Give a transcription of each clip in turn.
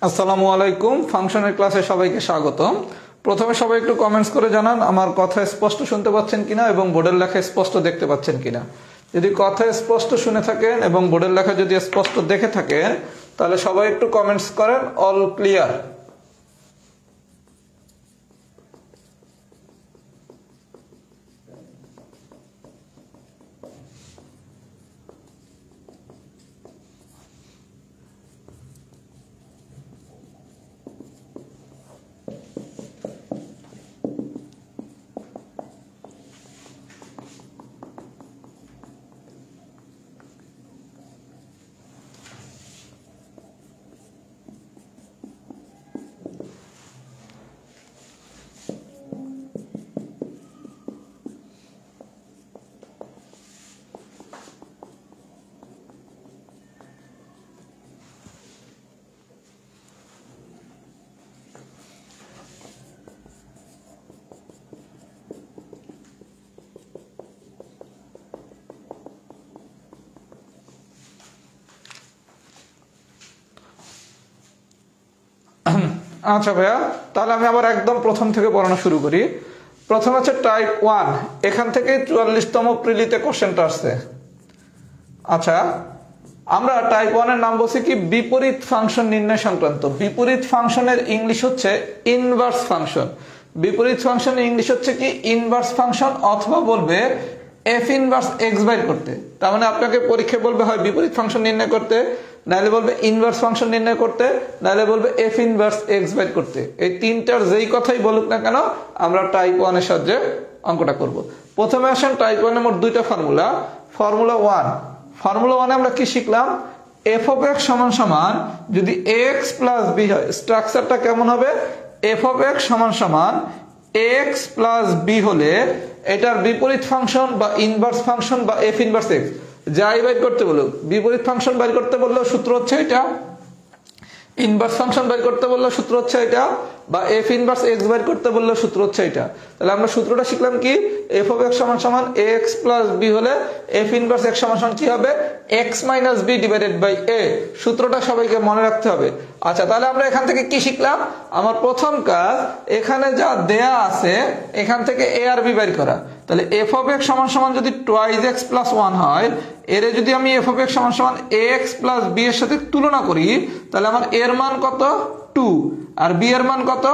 আসসালামু আলাইকুম ফাংশনের ক্লাসে সবাইকে স্বাগতম। প্রথমে সবাই একটু কমেন্টস করে জানান আমার কথা স্পষ্ট শুনতে পাচ্ছেন কিনা এবং বোর্ডের লেখা স্পষ্ট দেখতে পাচ্ছেন কিনা। যদি কথা স্পষ্ট শুনে থাকেন এবং বোর্ডের লেখা যদি স্পষ্ট দেখে থাকেন তাহলে সবাই একটু কমেন্টস করেন অল ক্লিয়ার। আচ্ছা ভাইয়া, তাহলে আমি আবার একদম প্রথম থেকে পড়ানো শুরু করি। প্রথম হচ্ছে টাইপ 1, এখান থেকে 44তম প্রিলিতে কোশ্চেনটা আসছে। আচ্ছা, আমরা টাইপ 1 এর নাম বলছি কি বিপরীত ফাংশন নির্ণয় সংক্রান্ত। বিপরীত ফাংশনের ইংলিশ হচ্ছে ইনভার্স ফাংশন। বিপরীত ফাংশনের ইংলিশ হচ্ছে কি ইনভার্স ফাংশন, অথবা বলবে এফ ইনভার্স এক্স বাইর করতে। তার মানে আপনাকে পরীক্ষায় বলবে হয় বিপরীত ফাংশন নির্ণয় করতে, নাহলে বলবে ইনভার্স ফাংশন নির্ণয় করতে, নাহলে বলবে এফ ইনভার্স এক্স বাইর করতে। এই তিনটার যেই কথাই বলুক না কেন আমরা টাইপ 1 এর সাহায্যে অঙ্কটা করব। প্রথমে আসেন টাইপ 1 এর মোট দুইটা ফর্মুলা। ফর্মুলা 1 আমরা কি শিখলাম? এফ অফ এক্স সমান সমান যদি এক্স প্লাস বি হয়, স্ট্রাকচারটা কেমন হবে? এফ অফ এক্স সমান সমান এক্স প্লাস বি হলে এটার বিপরীত ফাংশন বা ইনভার্স ফাংশন বা এফ ইনভার্স এক্স যাই বাইর করতে বলুক, বিপরীত ফাংশন বাইর করতে বললেও সূত্র হচ্ছে এটা, ইনভার্স ফাংশন বাইর করতে বললেও সূত্র হচ্ছে এটা, বা এফ ইনভার্স এক্স বাইর করতে বললেও সূত্র হচ্ছে এটা। তাহলে আমরা সূত্রটা শিখলাম কি এফ অফ এক্স সমান সমান এক্স প্লাস বি হলে এফ ইনভার্স এক্স সমান সমান কি হবে? X minus b divided by a. সূত্রটা সবাইকে মনে রাখতে হবে। আচ্ছা, তাহলে আমরা এখান থেকে কি শিখলাম? আমার প্রথম কাজ এখানে যা দেয়া আছে এখান থেকে এ আর বি বের করা। তাহলে এফ অফ এক্স সমান সমান যদি টুয়াইজ এক্স প্লাস 1 হয়, এরে যদি আমি এফ অফ এক্স সমান সমান এক্স প্লাস বি এর সাথে তুলনা করি তাহলে আমার এর মান কত? 2 আর বি এর মান কত?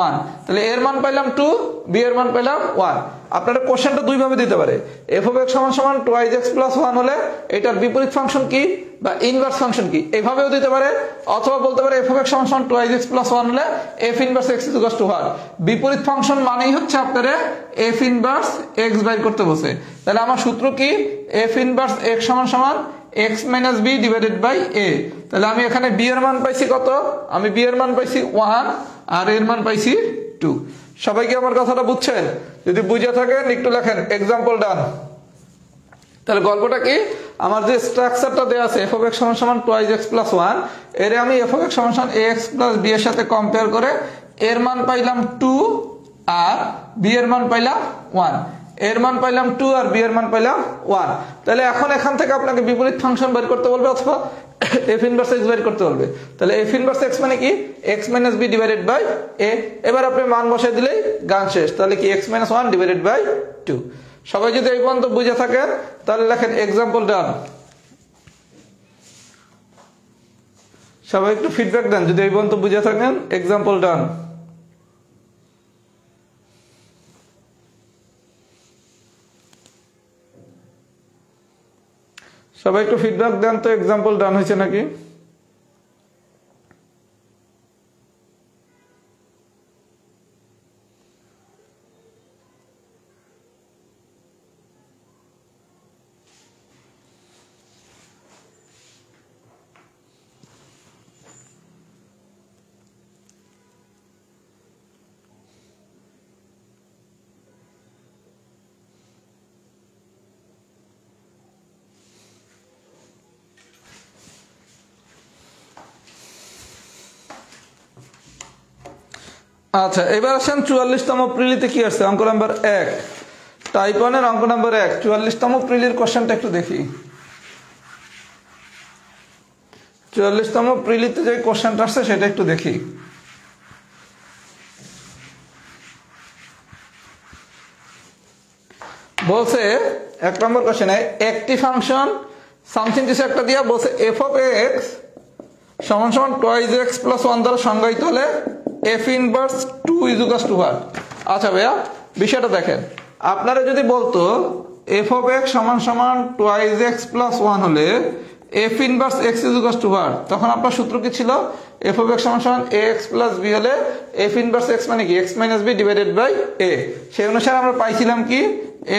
1। তাহলে এর মান পাইলাম 2, বি এর মান পাইলাম 1। আপনারা কোশ্চেনটা দুই ভাবে দিতে পারে। এফ অফ এক্স সমান সমান টুয়াইজ এক্স প্লাস 1 হলে এটার বিপরীত ফাংশন কি বা ইনভার্স ফাংশন কি, এইভাবেও দিতে পারে। অথবা বলতে পারে এফ অফ এক্স সমান সমান টুয়াইজ এক্স প্লাস 1 হলে f inverse x equal to 1। বিপরীত ফাংশন মানেই হচ্ছে আপনারা এফ ইনভার্স এক্স বাইর করতে বসে। তাহলে আমার সূত্র কি? এফ ইনভার্স এক্স সমান সমান x minus b divided by a. তাহলে আমি এখানে বি এর মান পাইছি কত? আমি বি এর মান পাইছি 1 আর এর মান পাইছি 2। সবাই কি আমার কথাটা বুঝছেন? যদি বুঝে থাকেন একটু লেখেন এক্সাম্পল ডান। তাহলে গল্পটা কি? আমার যে স্ট্রাকচারটা দেওয়া আছে এফ অফ এক্স সমান সমান টুয়াইজ এক্স প্লাস 1, এর আমি এফ অফ এক্স সমান সমান এক্স প্লাস বি এর সাথে কম্পেয়ার করে এর মান পাইলাম 2 আর বি এর মান পাইলাম 1। এর মান পাইলাম 2 আর বি এর মান পাইলাম 1। তাহলে এখন এখান থেকে আপনাকে বিপরীত ফাংশন বের করতে বলবে অথবা এফ ইনভার্স এক্স বের করতে বলবে। তাহলে এফ ইনভার্স এক্স মানে কি? X minus b divided by a. এবার আপনি মান বসাই দিলেই গান শেষ। তাহলে কি এক্স মাইনাস 1 ডিভাইডেড বাই 2। সবাই যদি এই পর্যন্ত বুঝে থাকেন তাহলে লেখেন এক্সাম্পল ডান। সবাই একটু ফিডব্যাক দেন যদি এই পর্যন্ত বুঝে থাকেন। এক্সাম্পল ডান। সবাই একটু ফিডব্যাক দেন তো এক্সাম্পল ডান হয়েছে নাকি? আচ্ছা, এবার আসেন 44তম প্রিলিতে কি আসছে অঙ্ক নাম্বার 1। টাইপ 1 এর অঙ্ক নাম্বার 1 44তম প্রিলির কোশ্চেনটা একটু দেখি। 44তম প্রিলিতে যে কোশ্চেনটা আসছে সেটা একটু দেখি। বলছে 1 নম্বর কোশ্চেনে একটি ফাংশন সামথিং কিছু একটা দিয়া বলছে f of x সমান সমান 2x plus 1 দ্বারা সংজ্ঞায়িত হলে f inverse 2 is equal to what? আচ্ছা ভাইয়া বিষয়টা দেখেন, আপনারা যদি বলতো f of x সমান সমান 2x plus 1 হলে f inverse x is equal to what? তখন আপনার সূত্র কি ছিল? f of x সমান সমান ax plus b হলে f ইনভার্স x মানে কি? x minus b divided by a। সেই অনুসারে আমরা পাইছিলাম কি?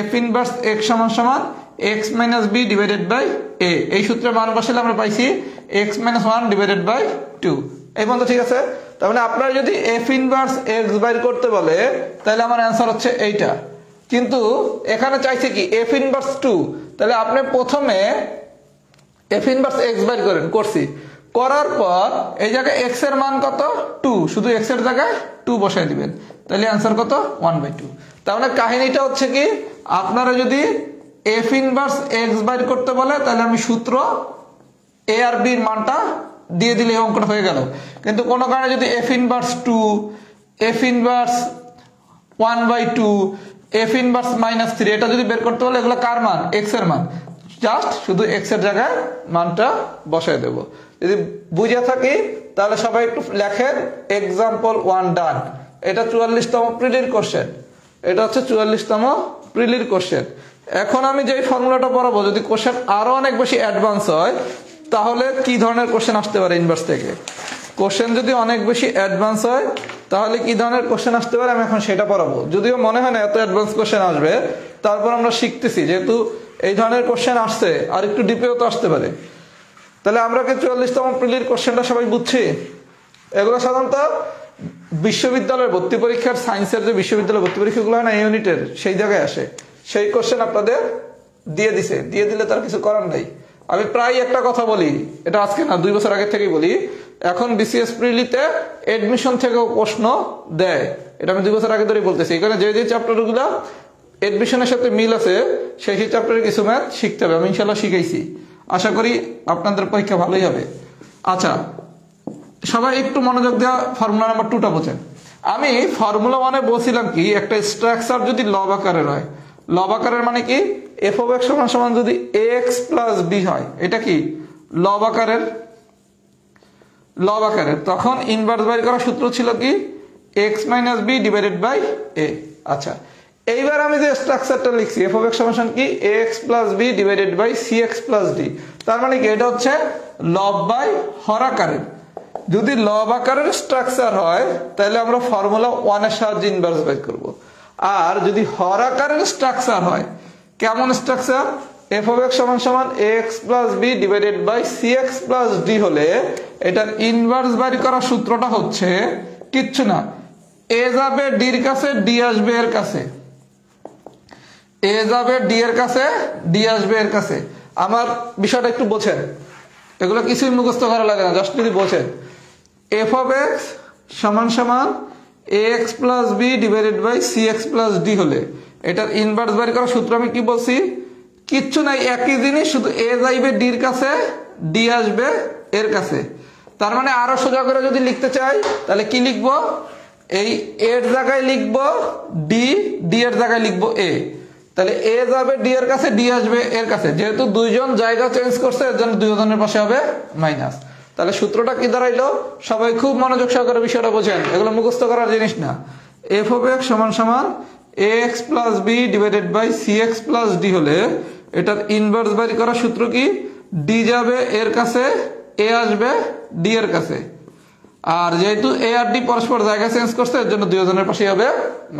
f ইনভার্স x সমান সমান x minus b divided by a। এই সূত্রের মান বসালে আমরা পাইছি x minus 1 divided by 2। এই পর্যন্ত ঠিক আছে? তার মানে আপনারা যদি f ইনভার্স x বাইর করতে বলে তাহলে আমার অ্যান্সার হচ্ছে এইটা, কিন্তু এখানে চাইছে কি f ইনভার্স 2। তাহলে আপনি প্রথমে f ইনভার্স x বাইর করছি, করার পর এই জায়গায় x এর মান কত? 2, শুধু x এর জায়গায় 2 বসাই দিবেন, তাহলে অ্যান্সার কত? 1/2। তার মানে কাহিনীটা হচ্ছে কি, আপনারা যদি f ইনভার্স x বাইর করতে বলে তাহলে আমি সূত্র a আর b এর মানটা দিয়ে দিলে এই অঙ্কটা হয়ে গেল। কিন্তু কোনো কারণে যদি f inverse 2, f inverse 1/2, f inverse -3 এটা যদি বের করতে বলে, এগুলো কার মান? x এর মান, জাস্ট শুধু x এর জায়গায় মানটা বসাই দেব। যদি বুঝে থাকি তাহলে সবাই একটু লেখেন এক্সাম্পল 1 ডান। এটা 44তম প্রিলির কোশ্চেন, এটা হচ্ছে 44তম প্রিলির কোশ্চেন। এখন আমি যে ফর্মুলাটা পড়াবো, যদি কোশ্চেন আরো অনেক বেশি অ্যাডভান্স হয় তাহলে কি ধরনের কোশ্চেন আসতে পারে ইনভার্স থেকে? কোশ্চেন যদি অনেক বেশি অ্যাডভান্স হয় তাহলে কি ধরনের কোশ্চেন আসতে পারে আমি এখন সেটা পড়াবো। যদিও মনে হয় না এত অ্যাডভান্স কোশ্চেন আসবে, তারপর আমরা শিখতেছি, যেহেতু এই ধরনের কোশ্চেন আসছে আর একটু ডিপেও তো আসতে পারে। তাহলে আমরা কি 44তম প্রিলির কোশ্চেনটা সবাই বুঝছি? এগুলো সাধারণত বিশ্ববিদ্যালয়ের ভর্তি পরীক্ষার সায়েন্সের যে বিশ্ববিদ্যালয়ের ভর্তি পরীক্ষাগুলো হয় না ইউনিটের, সেই জায়গায় আসে। সেই কোশ্চেন আপনাদের দিয়ে দিলে তার কিছু করার নাই। আমি প্রায় একটা কথা বলি, এটা আজকে না 2 বছর আগে থেকেই বলি, এখন বিসিএস প্রিলিতে এডমিশন থেকেও প্রশ্ন দেয়। এটা আমি 2 বছর আগে ধরেই বলতেছি। এখানে যে চ্যাপ্টারগুলো এডমিশনের সাথে মিল আছে সেই চ্যাপ্টারে কিছু ম্যাথ শিখতে হবে, আমি ইনশাল্লাহ শিখাইছি। আশা করি আপনাদের পরীক্ষা ভালোই হবে। আচ্ছা, সবাই একটু মনোযোগ দেওয়া, ফর্মুলা নাম্বার 2টা বোঝেন। আমি ফর্মুলা 1-এ বলছিলাম কি, একটা স্ট্রাকচার যদি লব আকারের হয়, লব আকারের মানে কি, f of x সমান সমান যদি ax plus b হয়, এটা কি লব আকারের, তখন ইনভার্স বাইর করার সূত্র ছিল কি x minus b divided by a। আচ্ছা, এইবার আমি যে স্ট্রাকচারটা লিখছি f of x সমান সমান কি ax plus b divided by cx plus d, তার মানে কি এটা হচ্ছে লব বাই হর আকারের। যদি লব আকারের স্ট্রাকচার হয় তাহলে আমরা ফর্মুলা 1 এর সাহায্যে ইনভার্স বের করব। আর যদি হর আকারের স্ট্রাকচার হয়, কেমন স্ট্রাকচার? f of x সমান সমান ax plus b divided by cx plus d হলে এটার ইনভার্স বের করার সূত্রটা হচ্ছে কিচ্ছু না, a যাবে d এর কাছে, d আসবে এর কাছে, a যাবে d এর কাছে, d আসবে এর কাছে। আমার বিষয়টা একটু বোঝেন, এগুলো কিছুই মুখস্থ করা লাগে না, জাস্ট যদি বোঝেন। f of x সমান সমান ax plus b divided by cx plus d হলে এটার ইনভার্স বের করার সূত্র আমি কি বলছি? কিচ্ছু নাই, একই জিনিস, শুধু a যাইবে d এর কাছে, d আসবে এর কাছে। তার মানে আরো সোজা করে যদি লিখতে চাই তাহলে কি লিখবো? এই এর জায়গায় লিখবো d, d এর জায়গায় লিখবো a। তাহলে a যাবে d এর কাছে, d আসবে এর কাছে। যেহেতু দুইজন জায়গা চেঞ্জ করছে এর জন্য দুইজনের পাশে হবে মাইনাস। তাহলে সূত্রটা কি দাঁড়াইলো? সবাই খুব মনোযোগ সহকারে বিষয়টা বোঝেন, এগুলো মুখস্থ করার জিনিস না। f of x সমান সমান ax plus b divided by cx plus d হলে এটার ইনভার্স বের করার সূত্র কি? d যাবে এর কাছে, a আসবে d এর কাছে। আর যেহেতু a আর d পরস্পর জায়গা চেঞ্জ করছে এর জন্য দুইজনের পাশে হবে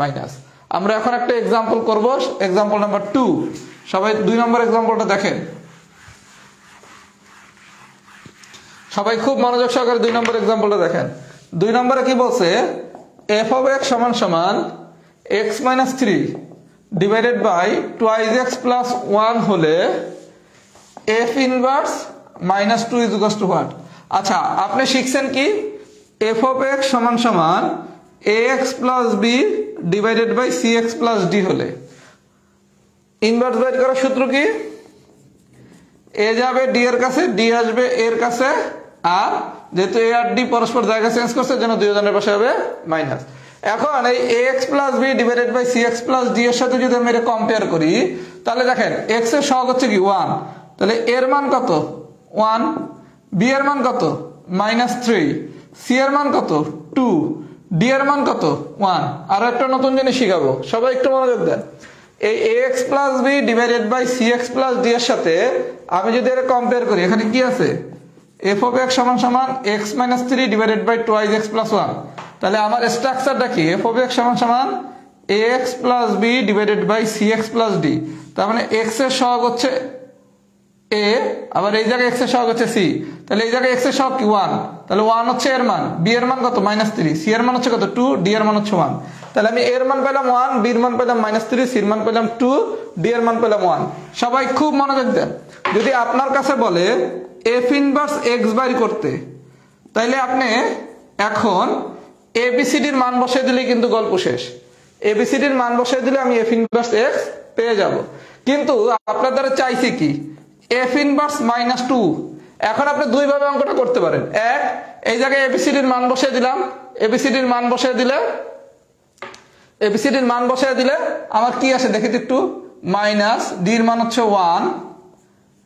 মাইনাস। আমরা এখন একটা এক্সাম্পল করব, এক্সাম্পল নাম্বার 2। সবাই 2 নম্বর এক্সাম্পলটা দেখেন, সবাই খুব মনোযোগ সহকারে 2 নম্বর এক্সাম্পলটা দেখেন। 2 নম্বরে কি বলছে? f of x সমান সমান x minus 3 divided by 2x plus 1 হলে f inverse minus 2 is equal to what? আচ্ছা, আপনি শিখছেন কি f of x সমান সমান ax plus b divided by cx plus d হলে ইনভার্স বের করার সূত্র কি? a যাবে d এর কাছে, d আসবে এর কাছে, আর যেহেতু এ আর ডি পরস্পর জায়গা চেঞ্জ করছে জন্য দুজনের পাশে হবে মাইনাস। এখন এই x plus b divided by c x plus d এর সাথে যদি আমি এটা কম্পেয়ার করি তাহলে দেখেন এক্স এর সহগ হচ্ছে কি 1, তাহলে এর মান কত 1, বি এর মান কত -3, সি এর মান কত 2, ডি এর মান কত 1। আর একটা নতুন জিনিস শিখাবো, সবাই একটু মনোযোগ দেন। এই x plus b divided by c x plus d এর সাথে আমি যদি এটা কম্পেয়ার করি, এখানে কি আছে এফ অফ এক্স সমান সমান x minus 3 divided by twice x plus 1। তাহলে আমার স্ট্রাকচারটা কি এফ অফ এক্স সমান সমান x plus b divided by c x plus d. তার মানে এক্স এর সহগ হচ্ছে এ, আবার এই জায়গায় এক্স এর সহগ হচ্ছে সি, তাহলে এই জায়গায় এক্স এর সহগ কি 1, তাহলে 1 হচ্ছে এর মান, বি এর মান কত -3, সি এর মান হচ্ছে কত 2, ডি এর মান হচ্ছে 1। তাহলে আমি এর মান পেলাম 1, বি এর মান পেলাম -3, সি এর মান পেলাম 2, ডি এর মান পেলাম 1। সবাই খুব মনোযোগ দেন। যদি আপনার কাছে বলে এফ ইনভার্স এক্স বাইর করতে, তাইলে আপনি এখন এবিসিডির মান বসাই দিলেই কিন্তু গল্প শেষ। এবিসিডির মান বসাই দিলে আমি এফ ইনভার্স এক্স পেয়ে যাব। কিন্তু আপনার দ্বারা চাইছি কি এফ ইনভার্স -2। এখন আপনি দুই ভাবে অঙ্কটা করতে পারেন। এক, এই জায়গায় এবিসিডির মান বসাই দিলাম, এবিসিডির মান বসাই দিলে আমার কি আসে দেখি একটু, মাইনাস ডি এর মান হচ্ছে 1,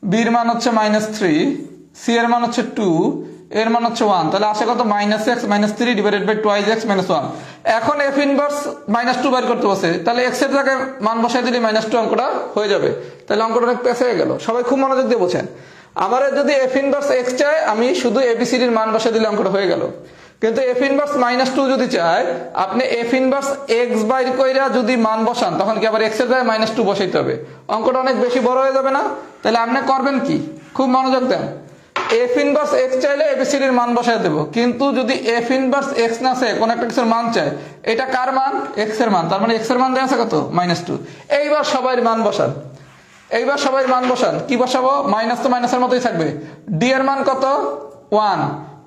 বি এর মান হচ্ছে -3, সি এর মান হচ্ছে 2, এর মান হচ্ছে 1। তাহলে আসে কত -3 divided by twice x minus 1। এখন এফ ইনভার্স -2 বের করতে বসে, তাহলে এক্স এর জায়গায় মান বসাই দিলে -2 অঙ্কটা হয়ে যাবে। তাহলে অঙ্কটা অনেক পেছে হয়ে গেল। সবাই খুব মনোযোগ দিয়ে বোঝেন। আমার যদি এফ ইনভার্স এক্স চাই, আমি শুধু এবিসিডির মান বসাই দিলে অঙ্কটা হয়ে গেল। কিন্তু এফ ইনভার্স -2 যদি চাই, আপনি এফ ইনভার্স এক্স বাইর কইরা যদি মান বসান, তখন কি আবার এক্স এর জায়গায় -2 বসাইতে হবে। অঙ্কটা অনেক বেশি বড় হয়ে যাবে না? তাহলে আপনি করবেন কি, খুব মনোযোগ দেন। এফ ইনভার্স এক্স চাইলে এবিসিডির মান বসায় দেব, কিন্তু যদি এফ ইনভার্স এক্স না চাই, কোন একটা কিছুর মান চাই, এটা কার মান এক্স এর মান, তার মানে এক্স এর মান দেওয়া আছে কত -2। এইবার সবাই মান বসান। কি বসাবো, মাইনাস তো মাইনাসের মতোই থাকবে। ডি এর মান কত 1,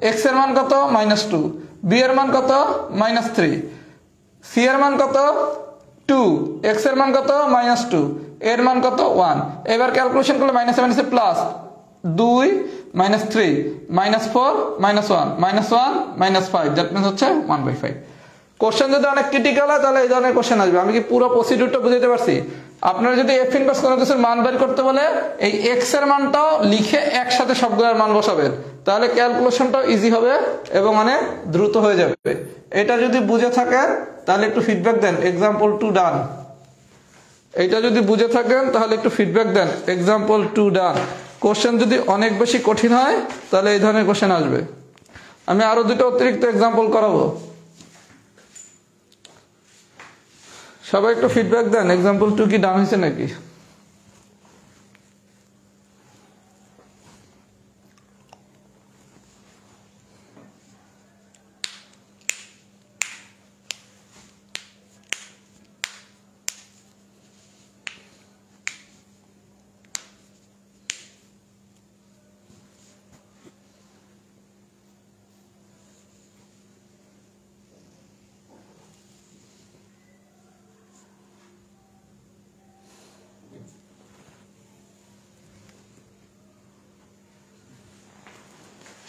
এক্স এর মান কত -2, বি এর মান কত -3, সি এর মান কত 2, এক্স এর মান কত -2, এর মান কত 1। এবার ক্যালকুলেশন করলে মাইনাসে মাইনাসে প্লাস 2 -3 -4 -1 -1 -5, দ্যাট মিন্স হচ্ছে 1/5। কোশ্চেন যদি অনেক ক্রিটিক্যাল হয় তাহলে এই ধরনের কোশ্চেন আসবে। আমি কি পুরো প্রসিডিউরটা বুঝাতে পারছি? আপনারা যদি এফ ইনভার্স কোনো কিছুর মান বের করতে বলে, এই এক্স এর মানটাও লিখে একসাথে সবগুলোর মান বসাবেন, তাহলে ক্যালকুলেশনটাও ইজি হবে এবং অনেক দ্রুত হয়ে যাবে। এটা যদি বুঝে থাকেন তাহলে একটু ফিডব্যাক দেন, এক্সাম্পল 2 ডান। এটা যদি বুঝে থাকেন তাহলে একটু ফিডব্যাক দেন, এক্সাম্পল 2 ডান। কোশ্চেন যদি অনেক বেশি কঠিন হয় তাহলে এই ধরনের কোশ্চেন আসবে। আমি আরো দুটো অতিরিক্ত এক্সাম্পল করাবো, সবাই একটু ফিডব্যাক দেন, এক্সাম্পল 2 কি ডান হয়েছে নাকি।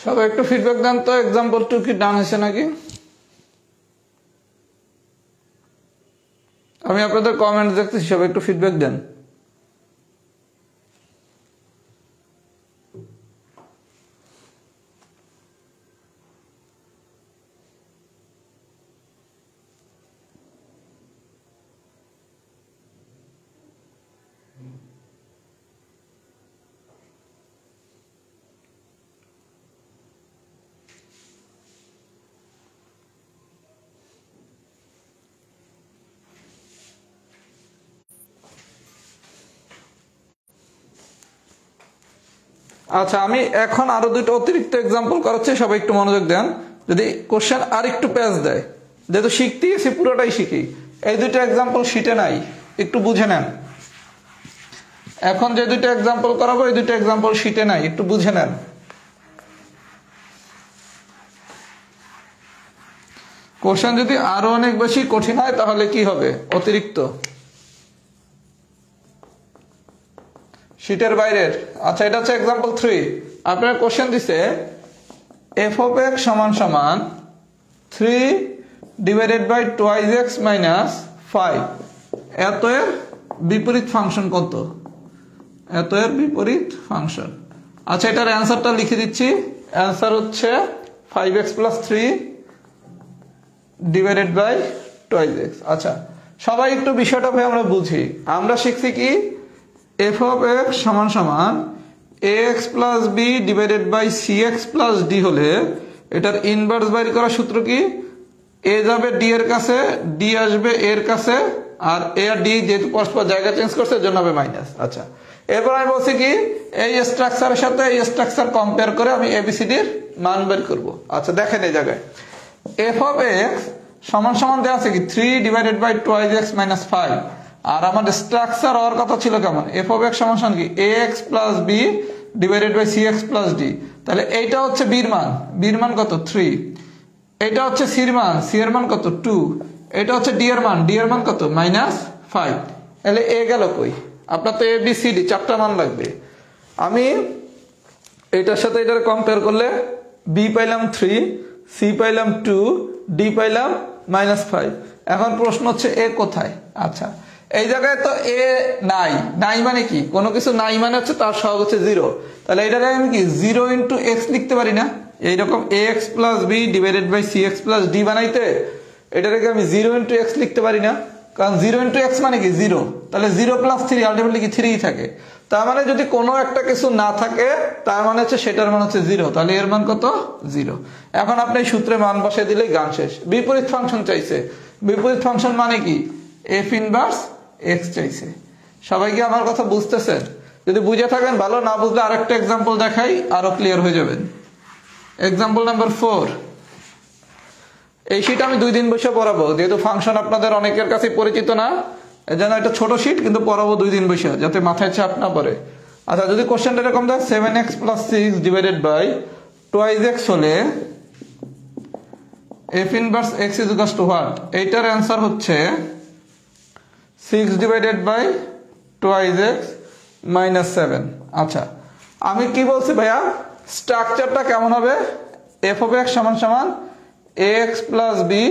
সবাই একটু ফিডব্যাক দেন তো, এক্সাম্পল 2 কি ডান হয়েছে নাকি। আমি আপনাদের কমেন্ট দেখতেছি, সবাই একটু ফিডব্যাক দেন। আচ্ছা, আমি এখন আরো দুটো অতিরিক্ত এক্সাম্পল করাচ্ছি, সবাই একটু মনোযোগ দেন। যদি কোশ্চেন আর একটু প্যাচ দেয়, যেহেতু শিখতে এসে পুরোটাই শিখি, এই দুটো এক্সাম্পল শিটে নাই, একটু বুঝে নেন। এখন যে দুটো এক্সাম্পল করাবো এই দুটো এক্সাম্পল শিটে নাই, একটু বুঝে নেন। কোশ্চেন যদি আরো অনেক বেশি কঠিন হয় তাহলে কি হবে, অতিরিক্ত শিটের বাইরের। আচ্ছা, এটা হচ্ছে এক্সাম্পল 3। আপনার কোশ্চেন দিছে এফ অফ এক্স সমান সমান 3 divided by twice x minus 5, এত এর বিপরীত ফাংশন কত? এত এর বিপরীত ফাংশন। আচ্ছা, এটার অ্যান্সারটা লিখে দিচ্ছি। অ্যান্সার হচ্ছে 5x plus 3 divided by twice x. আচ্ছা, সবাই একটু বিষয়টা ভাই আমরা বুঝি। আমরা শিখছি কি এফ অফ এক্স সমান সমান ax plus b divided by c x plus d হলে এটার ইনভার্স বাইর করার সূত্র কি? এ যাবে ডি এর কাছে, ডি আসবে এর কাছে, আর এ আর ডি যেহেতু পরস্পর জায়গা চেঞ্জ করছে এর জন্য হবে মাইনাস। আচ্ছা, এরপর আমি বলছি কি এই স্ট্রাকচারের সাথে এই স্ট্রাকচার কম্পেয়ার করে আমি এবিসিডির মান বের করব। আচ্ছা, দেখেন এই জায়গায় এফ অফ এক্স সমান সমান দেওয়া আছে কি 3 divided by twice x minus 5, আর আমাদের স্ট্রাকচার হওয়ার কথা ছিল কেমন? এফ অফ এক্স সমান সমান কি ax plus b divided by c x plus d. তাহলে এইটা হচ্ছে বির মান, বির মান কত 3, এটা হচ্ছে সির মান, সি এর মান কত 2, এটা হচ্ছে ডি এর মান, ডি এর মান কত মাইনাস 5। তাহলে এ গেল কই? আপনার তো এ বি সি ডি চারটা মান লাগবে। আমি এটার সাথে এটার কম্পেয়ার করলে বি পাইলাম 3, সি পাইলাম 2, ডি পাইলাম মাইনাস 5। এখন প্রশ্ন হচ্ছে এ কোথায়? আচ্ছা, এই জায়গায় তো এ নাই, নাই মানে কি? কোনো কিছু নাই মানে হচ্ছে তার সহগ হচ্ছে 0। তাহলে এই জায়গায় আমি কি 0 ইন্টু এক্স লিখতে পারি না? এইরকম ax plus b divided by c x plus d বানাইতে এটাকে আমি 0 ইন্টু এক্স লিখতে পারি না, কারণ 0 ইন্টু এক্স মানে কি 0। তাহলে 0 প্লাস 3 আলটিমেটলি কি 3 থাকে। তার মানে যদি কোনো একটা কিছু না থাকে তার মানে হচ্ছে সেটার মান হচ্ছে 0, তাহলে এর মান কত 0। এখন আপনি সূত্রে মান বসিয়ে দিলেই গান শেষ। বিপরীত ফাংশন চাইছে, বিপরীত ফাংশন মানে কি এফ ইনভার্স এক্স চাইছে। সবাই কি আমার কথা বুঝতেছেন? যদি বুঝে থাকেন ভালো, না বুঝলে আরেকটা এক্সাম্পল দেখাই, আরো ক্লিয়ার হয়ে যাবেন। Example number 4। এই শীট আমি 2 দিন বসে পড়াবো, যেহেতু ফাংশন আপনাদের অনেকের কাছে পরিচিত না, এজন্য একটা ছোট শীট কিন্তু পড়াবো 2 দিন বসে, যাতে মাথায় চাপ না পড়ে। আচ্ছা, যদি কোশ্চেনটা এরকম দেয় 7x plus 6 divided by twice x হলে f inverse x is equal to what? এইটার অ্যান্সার হচ্ছে 6 divided by twice x minus 7। আচ্ছা, আমি কি বলছি ভাইয়া, স্ট্রাকচারটা কেমন হবে? এফ অফ এক্স সমান সমান ax plus b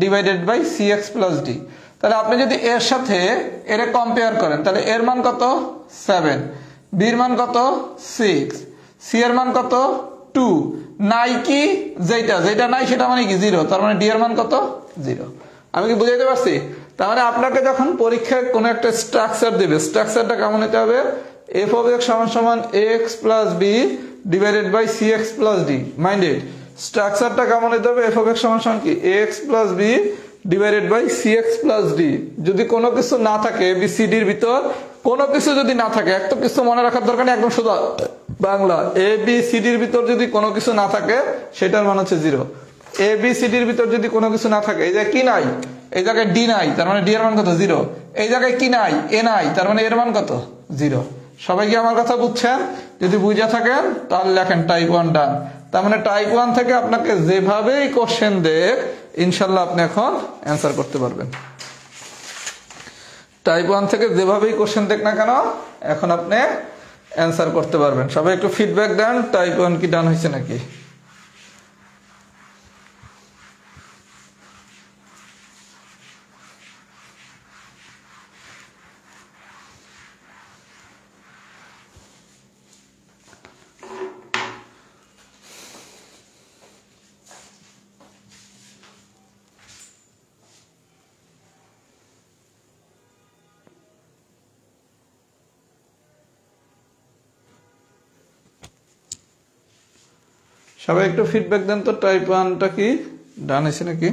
divided by c x plus d. তাহলে আপনি যদি এর সাথে এর কম্পেয়ার করেন তাহলে এর মান কত 7, বির মান কত 6, সি এর মান কত 2, নাই কি যেটা যেটা নাই সেটা মানে কি 0, তার মানে ডি এর মান কত 0। আমি কি বুঝাইতে পারছি? তার মানে আপনাকে যখন পরীক্ষায় কোনো একটা স্ট্রাকচার দেবে, স্ট্রাকচারটা কেমন হতে হবে? এফ অফ এক্স সমান সমান ax plus b divided by c x plus d. Minded, স্ট্রাকচারটা কেমন হতে হবে? এফ অফ এক্স সমান সমান কি ax plus b divided by c x plus d. যদি কোনো কিছু না থাকে বিসিডির ভিতর, কোনো কিছু যদি না থাকে, একটা কিছু মনে রাখার দরকার নেই, একদম সোজা বাংলা, এ বি সিডির ভিতর যদি কোনো কিছু না থাকে সেটার মান হচ্ছে 0। এ বি সিডির ভিতর যদি কোনো কিছু না থাকে, এই জায়গায় কি নাই? এই জায়গায় ডি নাই, তার মানে ডি এর মান কত 0। এই জায়গায় কি নাই? এ নাই, তার মানে এর মান কত 0। সবাই কি আমার কথা বুঝছেন? যদি বুঝে থাকেন তাহলে লেখেন টাইপ 1 ডান। তার মানে টাইপ 1 থেকে আপনাকে যেভাবেই কোশ্চেন দেখ ইনশাল্লাহ আপনি এখন অ্যান্সার করতে পারবেন। টাইপ 1 থেকে যেভাবেই কোশ্চেন দেখ না কেন এখন আপনি অ্যান্সার করতে পারবেন। সবাই একটু ফিডব্যাক দেন, টাইপ 1 কি ডান হয়েছে নাকি? সবাই একটু ফিডব্যাক দেন তো, টাইপ 1টা কি ডান হয়েছে নাকি?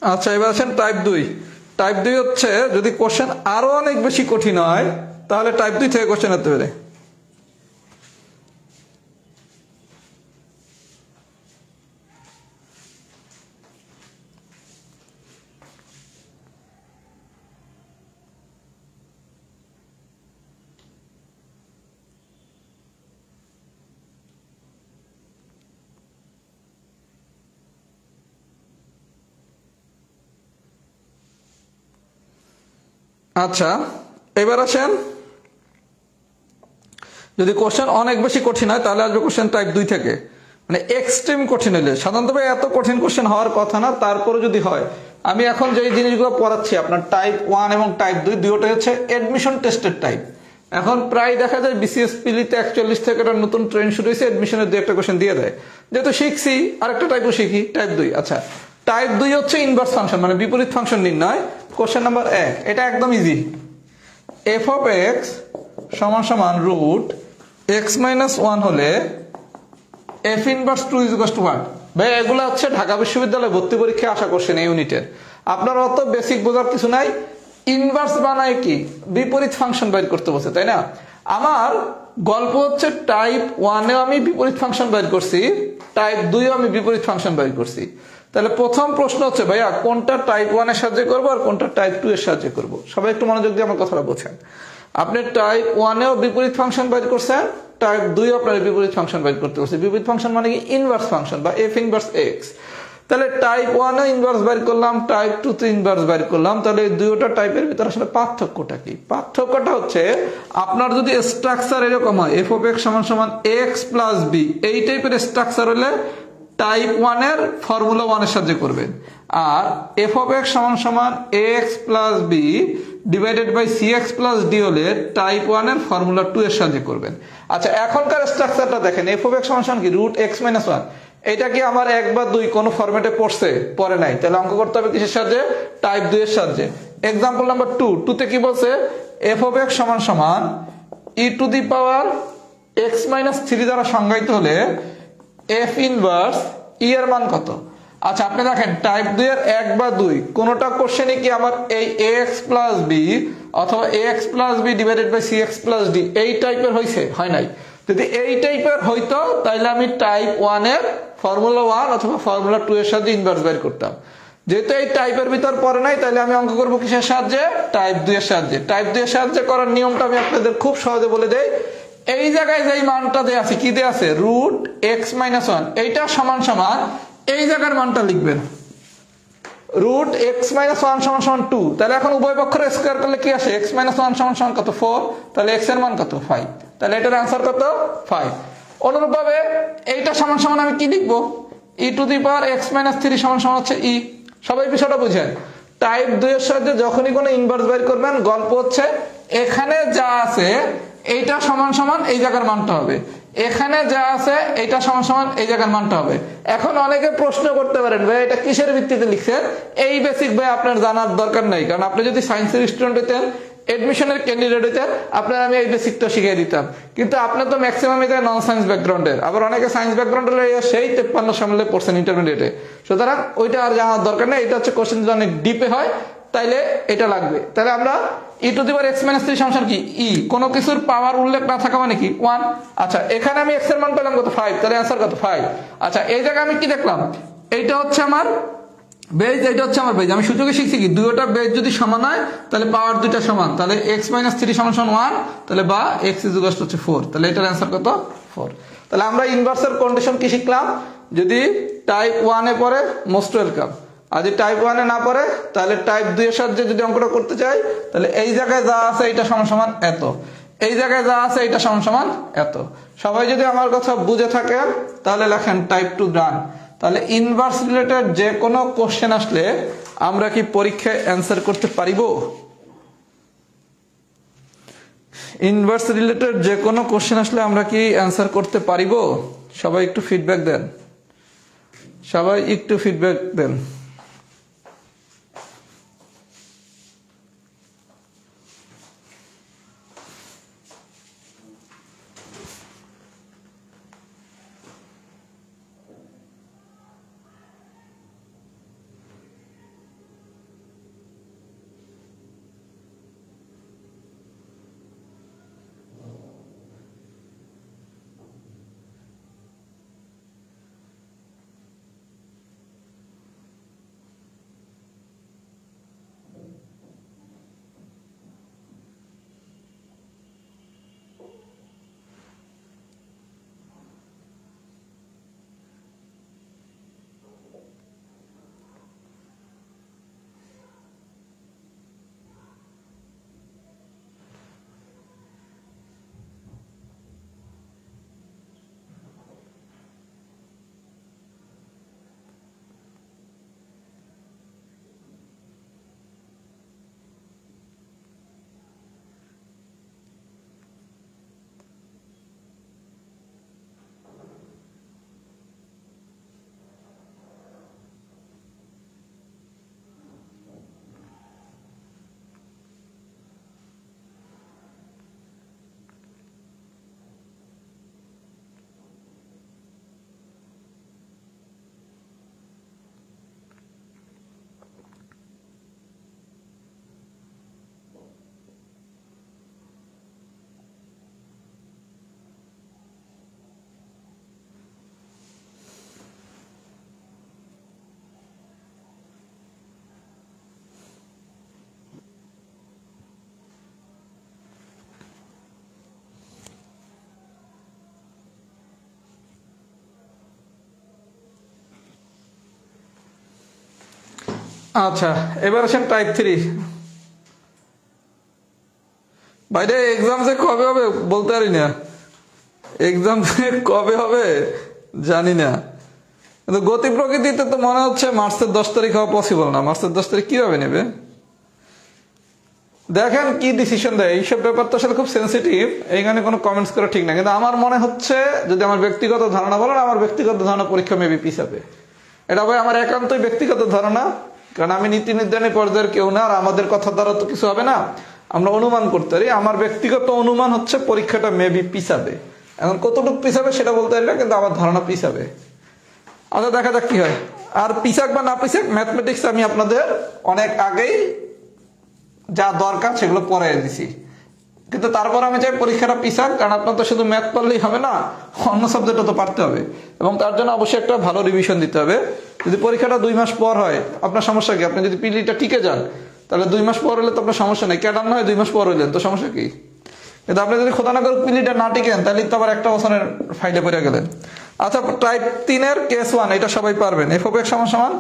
আচ্ছা, এবার আসেন টাইপ 2। টাইপ 2 হচ্ছে যদি কোশ্চেন আরো অনেক বেশি কঠিন হয় তাহলে টাইপ 2 থেকে কোশ্চেন হতে পারে। আচ্ছা, এবার আসেন যদি কোশ্চেন অনেক বেশি কঠিন হয় তাহলে আসবে কোশ্চেন টাইপ 2 থেকে, মানে এক্সট্রিম কঠিন হলে। সাধারণত এত কঠিন কোশ্চেন হওয়ার কথা না, তারপরে যদি হয়। আমি এখন যে জিনিসগুলো পড়াচ্ছি আপনার টাইপ 1 এবং টাইপ 2 দুটোই হচ্ছে এডমিশন টেস্টের টাইপ। এখন প্রায় দেখা যায় বিসিএস পিলিতে 41 থেকে একটা নতুন ট্রেন্ড শুরু হয়েছে, এডমিশনের 2-একটা কোশ্চেন দিয়ে দেয়। যেহেতু শিখছি আরেকটা টাইপও শিখি, টাইপ 2। আচ্ছা, টাইপ 2 হচ্ছে ইনভার্স ফাংশন, মানে বিপরীত ফাংশন নির্ণয়। কোশ্চেন নাম্বার 1, এটা একদম ইজি। এফ অফ এক্স সমান সমান রুট এক্স মাইনাস 1 হলে f inverse 2 is equal to 1। ভাই এগুলো হচ্ছে ঢাকা বিশ্ববিদ্যালয়ে ভর্তি পরীক্ষায় আশা করছেন এই ইউনিটের। আপনার অত বেসিক বোঝার কিছু নাই। ইনভার্স বানায় কি? বিপরীত ফাংশন বাইর করতে বসে, তাই না? আমার গল্প হচ্ছে টাইপ 1এও আমি বিপরীত ফাংশন বাইর করছি, টাইপ 2এও আমি বিপরীত ফাংশন বাইর করছি। তাহলে প্রথম প্রশ্ন হচ্ছে ভাইয়া কোনটা টাইপ 1 এর সাহায্যে করবো আর কোনটা টাইপ 2 এর সাহায্যে করবো? সবাই একটু মনোযোগ দিয়ে আমার কথাটা বোঝেন। আপনি টাইপ 1এও বিপরীত ফাংশন বাইর করছেন, টাইপ 2 আপনার বিপরীত ফাংশন বাইর করতে হচ্ছে। বিপরীত ফাংশন মানে কি? ইনভার্স ফাংশন বা এফ ইনভার্স এক্স। তাহলে টাইপ 1 এ ইনভার্স বাইর করলাম, টাইপ 2 তে ইনভার্স বাইর করলাম। তাহলে এই দুইটা টাইপের ভিতরে আসলে পার্থক্যটা কি? পার্থক্যটা হচ্ছে আপনার যদি স্ট্রাকচার এরকম হয় এফ অফ এক্স সমান সমান এক্স প্লাস বি, এই টাইপের স্ট্রাকচার হলে টাইপ 1 এর ফর্মুলা 1 এর সাহায্যে করবেন। আর এফ অফ এক্স সমান সমান x plus b divided by c x plus d হলে টাইপ 1 এর ফর্মুলা 2 এর সাহায্যে করবেন। আচ্ছা, এখনকার স্ট্রাকচারটা দেখেন, এফ অফ এক্স সমান সমান কি? Root x minus 1। এটা কি আমার 1 বা 2 কোনো ফরম্যাটে পড়ছে? পড়ে নাই। তাহলে অঙ্ক করতে হবে কিসের সাহায্যে? টাইপ 2 এর সাহায্যে। এক্সাম্পল নাম্বার 2 তে কি বলছে? এফ অফ এক্স সমান সমান e to the power x minus 3 দ্বারা সংজ্ঞায়িত হলে এফ ইনভার্স ই এর মান কত? আচ্ছা, আপনি দেখেন টাইপ 2 এর 1 বা 2 কোনটা কোশ্চেনে কি আমার এই এক্স প্লাস বি অথবা x plus b divided by c x plus d এই টাইপের হয়েছে? হয় নাই। যদি এই টাইপের হইতো তাহলে আমি টাইপ 1 এর ফর্মুলা 1 অথবা ফর্মুলা 2 এর সাথে ইনভার্স বের করতাম। যেহেতু এই টাইপের ভিতর পড়ে নাই, তাহলে আমি অঙ্ক করবো কিসের সাহায্যে? টাইপ 2 এর সাহায্যে। টাইপ 2 এর সাহায্যে করার নিয়মটা আমি আপনাদের খুব সহজে বলে দেই। এই জায়গায় যেই মানটা দেয়া আছে, কি দেয়া আছে? রুট এক্স মাইনাস 1, এইটা সমান সমান এই জায়গার মানটা লিখবেন, রুট এক্স মাইনাস 1 সমান সমান 2। তাহলে এখন উভয় পক্ষের স্কয়ার করলে কি আসে? এক্স মাইনাস 1 সমান সমান কত? 4। তাহলে এক্স এর মান কত? 5। তাহলে এটার আনসার কত? 5। অনুরূপভাবে এইটা সমান সমান আমি কি লিখবো? E to the power x minus 3 সমান সমান হচ্ছে ই। সবাই বিষয়টা বুঝেন। টাইপ 2 এর সাহায্যে যখনই কোনো ইনভার্স বের করবেন, গল্প হচ্ছে এখানে যা আছে এইটা সমান সমান এই জায়গার মানটা হবে, এখানে যা আছে এইটা সমান সমান এই জায়গার মানটা হবে। এখন অনেকে প্রশ্ন করতে পারেন, ভাই এটা কিসের ভিত্তিতে লিখছেন? এই বেসিক ভাই আপনার জানার দরকার নাই, কারণ আপনি যদি সায়েন্সের স্টুডেন্ট হতেন, এডমিশনের ক্যান্ডিডেট হতেন, আপনার আমি এই বেসিকটা শিখিয়ে দিতাম। কিন্তু আপনি তো ম্যাক্সিমাম এটা নন সায়েন্স ব্যাকগ্রাউন্ডের, আবার অনেকে সায়েন্স ব্যাকগ্রাউন্ডের সেই 53 সামলে পড়ছেন ইন্টারমিডিয়েটে। সুতরাং ওইটা আর জানার দরকার নেই। এটা হচ্ছে কোশ্চেন যদি অনেক ডিপে হয় তাইলে এটা লাগবে। তাহলে আমরা e to the power x minus 3 সমান কি? ই। কোনো কিছুর পাওয়ার উল্লেখ না থাকা মানে কি? 1। আচ্ছা, এখানে আমি এক্স এর মান পেলাম কত? 5। তাহলে অ্যান্সার কত? 5। আচ্ছা, এই জায়গায় আমি কি দেখলাম? এইটা হচ্ছে আমার বেজ, এইটা হচ্ছে আমার বেজ। আমি সূচকে শিখছি কি দুইটা বেজ যদি সমান হয় তাহলে পাওয়ার দুইটা সমান। তাহলে এক্স মাইনাস 3 সমান সমান 1, তাহলে বা এক্স ইজ ইকুয়াল টু হচ্ছে 4। তাহলে এটার অ্যান্সার কত? 4। তাহলে আমরা ইনভার্সের কন্ডিশন কি শিখলাম? যদি টাইপ 1 এ পড়ে মোস্ট ওয়েলকাম, আর যদি টাইপ 1 এ না পড়ে তাহলে টাইপ 2 এর সাহায্যে যদি অঙ্কটা করতে চাই, তাহলে এই জায়গায় যা আছে এটা সমান সমান এত, এই জায়গায় যা আছে এটা সমান সমান এত। সবাই যদি আমার কথা বুঝে থাকেন তাহলে লেখেন টাইপ 2 ডান। তাহলে ইনভার্স রিলেটেড যে কোনো কোশ্চেন আসলে আমরা কি পরীক্ষায় অ্যান্সার করতে পারিব? ইনভার্স রিলেটেড যে কোনো কোশ্চেন আসলে আমরা কি অ্যান্সার করতে পারিব? সবাই একটু ফিডব্যাক দেন, সবাই একটু ফিডব্যাক দেন। আচ্ছা, এবার আসেন টাইপ 3। বাইরে এক্সাম যে কবে হবে বলতে পারি না, এক্সাম যে কবে হবে জানি না, কিন্তু গতি প্রকৃতিতে তো মনে হচ্ছে মার্চের 10 তারিখ হওয়া পসিবল না। মার্চের 10 তারিখ কিভাবে নেবে? দেখেন কি ডিসিশন দেয়। এইসব ব্যাপার তো আসলে খুব সেন্সিটিভ, এইখানে কোনো কমেন্টস করা ঠিক না, কিন্তু আমার মনে হচ্ছে, যদি আমার ব্যক্তিগত ধারণা বলেন, আমার ব্যক্তিগত ধারণা পরীক্ষা মেবি পিছাবে। এটা ভাই আমার একান্তই ব্যক্তিগত ধারণা, কারণ আমি নীতি নির্ধারণী পর্যায়ের কেউ না, আর আমাদের কথা দ্বারা তো কিছু হবে না, আমরা অনুমান করতে পারি। আমার ব্যক্তিগত অনুমান হচ্ছে পরীক্ষাটা মেবি পিছাবে। এখন কতটুকু পিছাবে সেটা বলতে পারি না, কিন্তু আমার ধারণা পিছাবে। আচ্ছা, দেখা যাক কি হয়। আর পিছাক বা না পিছাক, ম্যাথমেটিক্স আমি আপনাদের অনেক আগেই যা দরকার সেগুলো পড়াই দিছি, কিন্তু তারপর আমি চাই পরীক্ষাটা পিছাক, কারণ আপনার তো শুধু ম্যাথ পড়লেই হবে না, অন্য সাবজেক্টও তো পারতে হবে, এবং তার জন্য অবশ্যই একটা ভালো রিভিশন দিতে হবে। যদি পরীক্ষাটা 2 মাস পর হয়, আপনার সমস্যা কি? আপনি যদি পিলিটা টিকে যান, তাহলে 2 মাস পর হলে তো আপনার সমস্যা নেই, ক্যাডার না হয় 2 মাস পর হইলেন তো সমস্যা কি? কিন্তু আপনি যদি খোদা না করে পিলিটা না টিকেন, তাহলে তো আবার একটা বছরের ফাইলে পড়ে গেলেন। আচ্ছা, টাইপ 3 কেস 1, এটা সবাই পারবেন। এফ অফ এক্স সমান সমান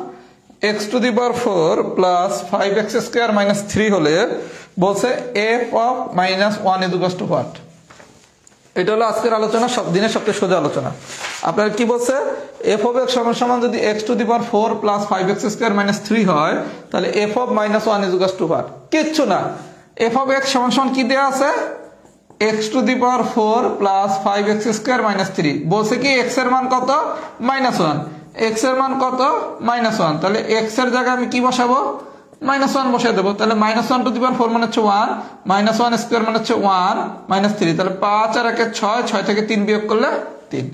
x two the power 4 plus 5x square minus 3 হলে বলছে f of minus 1 equal to what? এটা হলো আজকের আলোচনা, সব দিনের সবচেয়ে সোজা আলোচনা। আপনার কি বলছে? f অফ x সমান সমান যদি x two the power 4 plus 5x square minus 3 হয়, তাহলে f of minus 1 equal to what? কিচ্ছু না। f অফ x সমান সমান কি দেয়া আছে? x two the power 4 plus 5x square minus 3। বলছে কি x এর মান কত? -1। x এর মান কত? -1। তাহলে x এর জায়গায় আমি কি বসাবো? -1 বসাই দেবো। তাহলে -1 টু দি পাওয়ার 4 মানে হচ্ছে 1, -1 স্কয়ার মানে হচ্ছে 1, -3। তাহলে 5 আর 1 6, 6 থেকে 3 বিয়োগ করলে 3।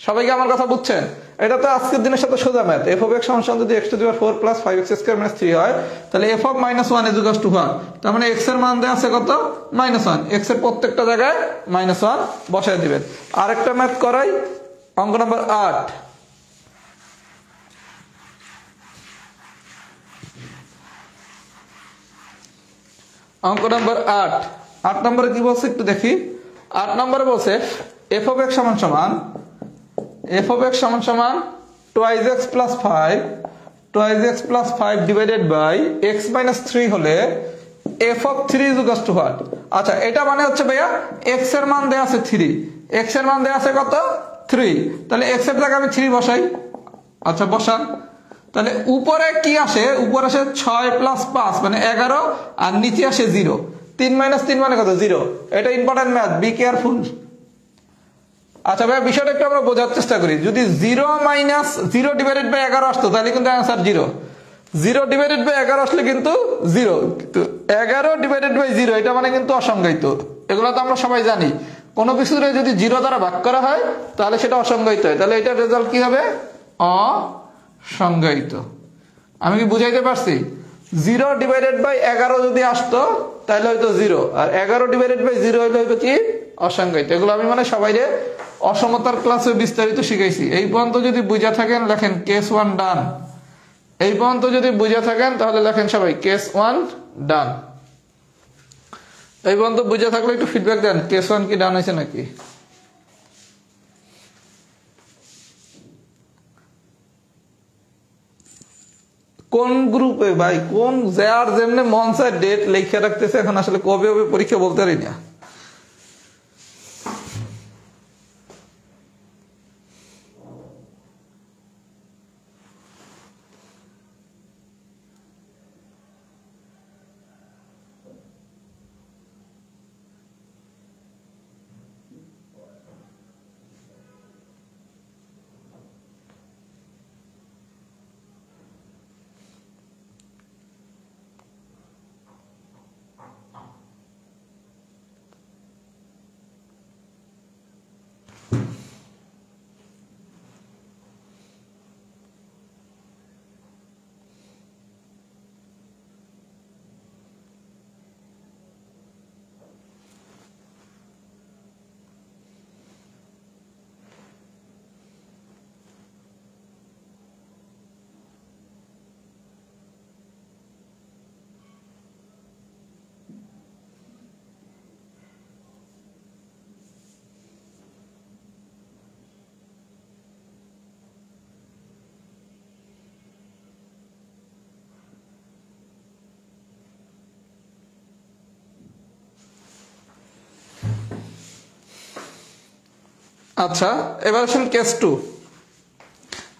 সবাইকে আমার কথা বুঝছেন? এটা তো আজকের দিনের সাথে সোজা ম্যাথ। f অফ x সমান সমান যদি x two the power 4 plus 5x square minus 3 হয়, তাহলে f of -1 equal to what? তার মানে x এর মান দেয়া আছে কত? -1। x এর প্রত্যেকটা জায়গায় -1 বসায় দিবেন। আরেকটা ম্যাথ করাই, অঙ্ক নাম্বার 8। অঙ্ক নাম্বার 8 নম্বরে কি বলছে একটু দেখি। 8 নম্বরে বলছে f অফ x সমান সমান twice x plus 5 divided by x minus 3 হলে f of 3 is equal to what? আচ্ছা, এটা মানে হচ্ছে ভাইয়া x এর মান দেয়া আছে 3, x এর মান দেয়া আছে কত? 3। তাহলে x এর জায়গায় আমি 3 বসাই। আচ্ছা, বসান। তাহলে উপরে কি আসে? উপরে আসে 6 প্লাস 5 মানে 11, আর নিচে আসে 0। 3 মাইনাস 3 মানে কত? 0। এটা ইম্পর্টেন্ট ম্যাথ, বি কেয়ারফুল। আচ্ছা ভাই, বিষয়টা একটু আমরা বোঝার চেষ্টা করি। যদি 0 মাইনাস 0 ডিভাইডেড বাই 11 আসতো, তাহলে কিন্তু অ্যান্সার 0। 0 ডিভাইডেড বাই 11 আসলে কিন্তু 0, কিন্তু 11 ডিভাইডেড বাই 0 এটা মানে কিন্তু অসংজ্ঞায়িত। এগুলো তো আমরা সবাই জানি, কোনো কিছুরে যদি 0 দ্বারা ভাগ করা হয় তাহলে সেটা অসংজ্ঞায়িত হয়। তাহলে এটার রেজাল্ট কি হবে? অসংজ্ঞায়িত। আমি কি বুঝাইতে পারছি? 0 ডিভাইডেড বাই 11 যদি আসতো তাহলে হয়তো 0, আর 11 ডিভাইডেড বাই 0 হইলে হয়তো কি? অসংজ্ঞায়িত। এগুলো আমি মানে সবাইরে অসমতার ক্লাসে বিস্তারিত শিখাইছি। এই পর্যন্ত যদি বুঝা থাকেন লেখেন কেস 1 ডান। এই পর্যন্ত যদি বুঝা থাকেন তাহলে লেখেন সবাই কেস 1 ডান। এই পর্যন্ত বুঝা থাকলে একটু ফিডব্যাক দেন, কেস 1 কি ডান হয়েছে নাকি? কোন গ্রুপে ভাই, কোন যার যেমনে মন চায় ডেট লেখা রাখতেছে, এখন আসলে কবে হবে পরীক্ষা বলতে পারি না। আচ্ছা, এবার আসেন কেস 2।